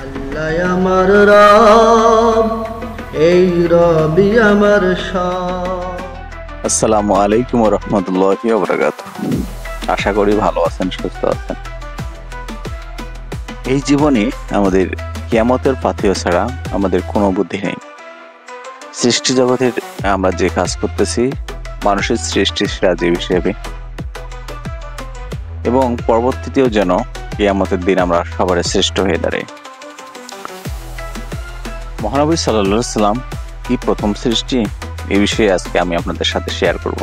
আল্লাহ আমার রব, এই রবি আমার সব। আসসালামু আলাইকুম ওয়া রাহমাতুল্লাহি ওয়া বারাকাতুহু। আশা করি ভালো আছেন, সুস্থ আছেন। এই জীবনে আমাদের কিয়ামতের পাথেয় ছাড়া আমাদের কোনো বুদ্ধি নেই। সৃষ্টি জগতের আমরা যে কাজ করতেছি মানুষের সৃষ্টির রাজীব হিসেবে, এবং পরবর্তীতেও যেন কিয়ামতের দিন আমরা সবার শ্রেষ্ঠ হয়ে দাঁড়াই। মহানবী সাল্লাল্লাহু আলাইহি সাল্লাম কি প্রথম সৃষ্টি, এই বিষয়ে আজকে আমি আপনাদের সাথে শেয়ার করব।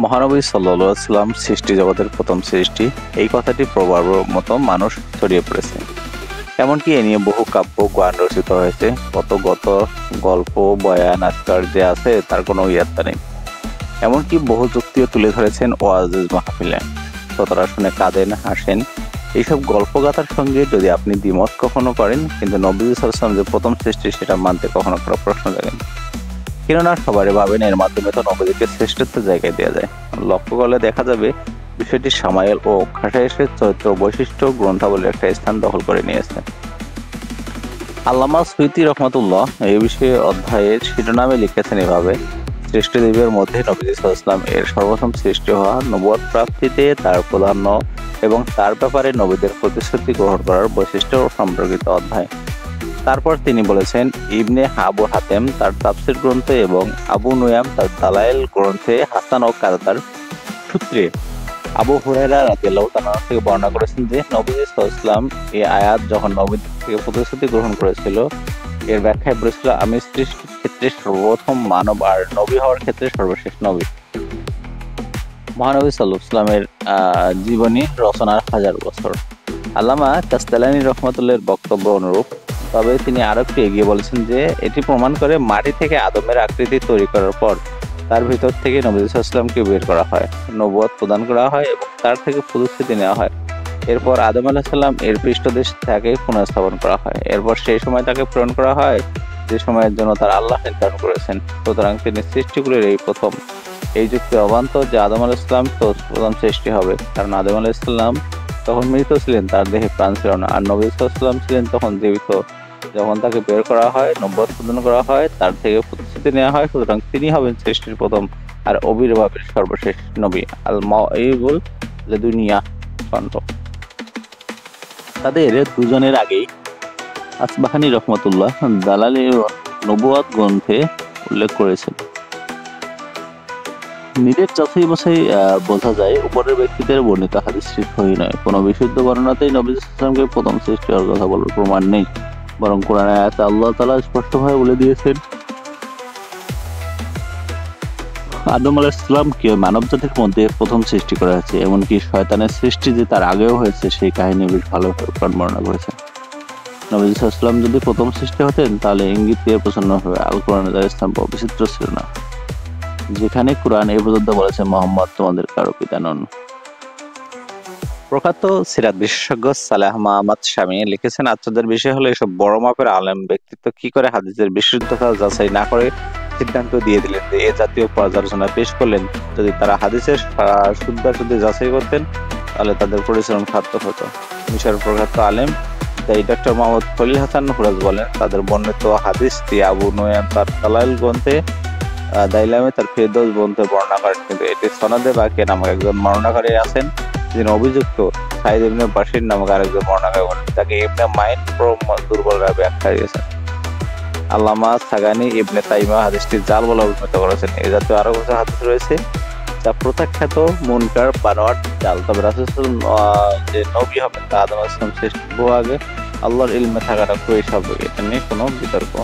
মহানবী সাল্লাল্লাহু আলাইহি সাল্লাম সৃষ্টি জগতের প্রথম সৃষ্টি, এই কথাটি প্রবাদের মতো মানুষ ছড়িয়ে পড়েছে। এমনকি এ নিয়ে বহু কাব্য গান রচিত হয়েছে। কত গল্প বয়ান আজকার যে আছে তার কোনো ইয়াত্তা নেই। এমনকি বহু যুক্তিও তুলে ধরেছেন ওয়াজ মাহফিলে। শ্রোতারা শুনে কাঁদেন, হাসেন। এইসব গল্পগাথার সঙ্গে যদি আপনি দ্বিমত কখনো করেন, কিন্তু নবী সাল্লাল্লাহু আলাইহি ওয়াসাল্লাম যে প্রথম সৃষ্টি সেটা মানতে কখনো কোনো প্রশ্ন জাগেন। কেননা সবারই ভাবেন এর মাধ্যমে তো নবীদেরকে শ্রেষ্ঠত্বের জায়গায় দেওয়া যায়। লক্ষ্য করলে দেখা যাবে বিষয়টি সামাইল ও খাসাইশের চরিত্র বৈশিষ্ট্য গ্রন্থাবলীর একটা স্থান দখল করে নিয়েছে। আল্লামা সুয়ুতী রহমাতুল্লাহ এই বিষয়ে অধ্যায়ের শিরোনামে লিখেছেন এভাবে: শ্রেষ্ঠ দেবের মধ্যে নবী সাল্লাল্লাহু আলাইহি ওয়াসাল্লাম এর সর্বপ্রথম সৃষ্টি হওয়া, নবুয়ত প্রাপ্তিতে তার প্রাধান্য এবং তার ব্যাপারে নবীদের প্রতিশ্রুতি গ্রহণ করার বৈশিষ্ট্য সম্পর্কিত অধ্যায়। তারপর তিনি বলেছেন, ইবনে আবু হাতেম তার তাফসীর গ্রন্থে এবং আবু নুয়াইম তার দালায়েল গ্রন্থে হাসান ও কাতাদার সূত্রে আবু হুরায়রা রাদিয়াল্লাহু তাআলা থেকে বর্ণনা করেছেন যে নবী সাল্লাল্লাহু আলাইহি ওয়াসাল্লাম এই আয়াত যখন নবীদের থেকে প্রতিশ্রুতি গ্রহণ করেছিল, এর ব্যাখ্যায় বলেছিল, আমি সৃষ্টির ক্ষেত্রে সর্বপ্রথম মানব আর নবী হওয়ার ক্ষেত্রে সর্বশেষ নবী। মহানবী সাল্লাল্লাহু আলাইহি ওয়াসাল্লামের জীবনী রচনার 1000 বছর। আল্লামা কাসতালানী রাহমাতুল্লাহর বক্তব্য অনুরূপ, তবে তিনি আরো একটু এগিয়ে বলেছেন যে এটি প্রমাণ করে মাটি থেকে আদমের আকৃতি তৈরি করার পর তার ভিতর থেকে নবী সাল্লাল্লাহু আলাইহি ওয়াসাল্লামকে বের করা হয়, নবুয়ত প্রদান করা হয় এবং তার থেকে প্রতিশ্রুতি নেওয়া হয়। এরপর আদম আলাইহিস সালাম এর পৃষ্ঠদেশ তাকে পুনঃস্থাপন করা হয়। এরপর সেই সময় তাকে প্রেরণ করা হয় যে সময়ের জন্য তার আল্লাহ নির্ধারণ করেছেন। সুতরাং তিনি সৃষ্টিগুলির এই প্রথম। এই যুক্তি অবান্তর যে আদম আলাইহিস সালাম তো প্রথম সৃষ্টি হবে, কারণ আদম আলাইহিস সালাম তখন মৃত ছিলেন, তার দেহে প্রাণ ছিল না, আর নবী সাল্লাল্লাহু আলাইহি ওয়াসাল্লাম ছিলেন তখন জীবিত। যখন তাকে বের করা হয়, নবুয়ত প্রদান করা হয়, তার থেকে প্রতিশ্রুতি নেওয়া হয়, সুতরাং তিনি হবেন সৃষ্টির প্রথম আর অবির্ভাবের সর্বশেষ নবী। আল মাওঈবুল লাদুনিয়া খণ্ড। তাদের দুজনের আগেই আসবাহানী রহমতুল্লাহ দালাইল নবুওয়াত গ্রন্থে উল্লেখ করেছেন। নিজের যাচাই বাছাই বোঝা যায় উপরের ব্যক্তিদের বর্ণিত হাদিসটি সহিহ নয়। কোন বিশুদ্ধ বর্ণনাতেই নবী সাল্লাল্লাহু আলাইহি ওয়াসাল্লামকে প্রথম সৃষ্টি হওয়ার কথা বলার প্রমাণ নেই, বরং কোরআনের আয়াতে আল্লাহ তাআলা স্পষ্টভাবে বলে দিয়েছেন, আদম আলাইহিস সালামকে মানব জাতির মধ্যে প্রথম সৃষ্টি করা হয়েছে। এমনকি শয়তানের সৃষ্টি যে তার আগেও হয়েছে সেই কাহিনী বেশ ভালোভাবে বর্ণনা করেছেন। নবী সাল্লাল্লাহু আলাইহি ওয়াসাল্লাম যদি প্রথম সৃষ্টি হতেন তাহলে ইঙ্গিত দিয়ে প্রসন্ন হবে আল কোরআনে তার স্থান বিচিত্র ছিল না, যেখানে কোরআন এই পর্যন্ত বলেছে মুহাম্মদ তোমাদের কারো পিতা নন। প্রখ্যাত সিরাত বিশেষজ্ঞ সালেহ মাহমুদ শামী লিখেছেন, আশ্চর্যের বিষয় হলো এসব বড় মাপের আলেম ব্যক্তিত্ব কি করে হাদিসের বিশুদ্ধতা যাচাই না করে সিদ্ধান্ত দিয়ে দিলেন যে এ জাতীয় পর্যালোচনা পেশ করলেন। যদি তারা হাদিসের শুদ্ধাশুদ্ধি যাচাই করতেন তাহলে তাদের পরিশ্রম সার্থক হতো। মিশর প্রখ্যাত আলেম ডক্টর মোহাম্মদ খলিল হাসান হুরাজ বলেন, তাদের বর্ণিত হাদিস দিয়ে আবু নুয়াইম তার দালাইল গ্রন্থে, দাইলামে তার ফেরদৌস গ্রন্থে বর্ণনা করেন, কিন্তু এটি সনদে বাকি নামক একজন বর্ণনাকারী আছেন যিনি অভিযুক্ত সাঈদ ইবনে বাশির নামক আরেকজন বর্ণনাকারী বলেন, তাকে ইবনে মাইন দুর্বল ব্যাখ্যা দিয়েছেন। আল্লামা সাগানি ইবনে তাইমিয়া হাদিসটি জাল বলে অভিহিত করেছেন। এই জাতীয় আরো কিছু হাদিস রয়েছে যা প্রত্যাখ্যাত, মুনকার, বানোয়াট, জাল। তবে রাসূল যে নবী হবেন তা আদম আলাইহিস সালাম সৃষ্টির বহু আগে আল্লাহর ইলমে থাকাটা খুবই স্বাভাবিক, এটা নিয়ে কোনো বিতর্ক।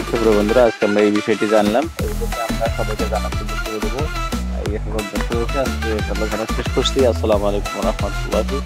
সুপ্রিয় বন্ধুরা, আজকে আমরা এই বিষয়টি জানলাম, আমরা সবাইকে জানার সুযোগ করে দেবো। এই সকল দর্শক আজকে শেষ করছি। আসসালামু আলাইকুম ওয়া রাহমাতুল্লাহি